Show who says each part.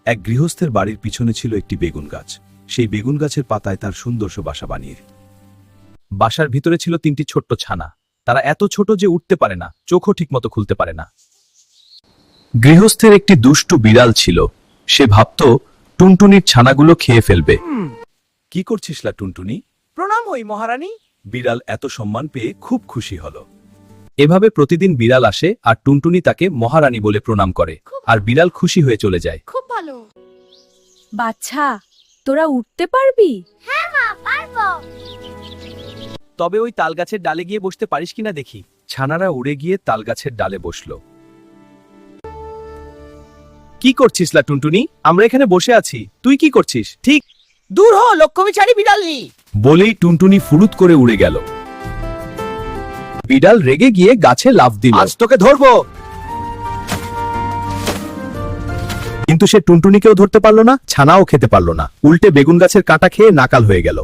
Speaker 1: এক গৃহস্থের বাড়ির পিছনে ছিল একটি বেগুন গাছ। সেই বেগুন গাছের পাতায় তার সুন্দর বাসা বানিয়ে। বাসার ভিতরে ছিল 3টি ছোট্ট ছানা। তারা এত ছোট যে উঠতে পারে না, চোখও ঠিকমতো খুলতে পারে না। গৃহস্থের একটি দুষ্টু বিড়াল ছিল। সে ভাবত টুনটুনির ছানাগুলো খেয়ে ফেলবে। কি করছিস লা টুনটুনি?
Speaker 2: প্রণাম হই মহারানী।
Speaker 1: বিড়াল এত সম্মান পেয়ে খুব খুশি হলো। এভাবে প্রতিদিন বিড়াল আসে আর টুনটুনি তাকে মহারানী বলে প্রণাম করে, আর বিড়াল খুশি হয়ে চলে যায়।
Speaker 3: খুব ভালো।
Speaker 4: বাচ্চা, তোরা উঠতে পারবি?
Speaker 3: হ্যাঁ মা, পারবো।
Speaker 2: তবে ওই তাল গাছের ডালে গিয়ে বসতে পারিস কিনা দেখি।
Speaker 1: ছানারা উড়ে গিয়ে তালগাছের ডালে বসলো।
Speaker 2: কি করছিস লা টুনটুনি? আমরা এখানে বসে আছি, তুই কি করছিস? ঠিক
Speaker 3: দূর হ লক্ষ্যবিচারী বিড়ালনি।
Speaker 1: বলেই টুনটুনি ফুরুত করে উড়ে গেল। বিড়াল রেগে গিয়ে গাছে লাফ দিল।
Speaker 2: আজ তোকে ধরবো।
Speaker 1: কিন্তু সে টুনটুনিকেও ধরতে পারলো না, ছানাও খেতে পারলো না, উল্টে বেগুন গাছের কাঁটা খেয়ে নাকাল হয়ে গেল।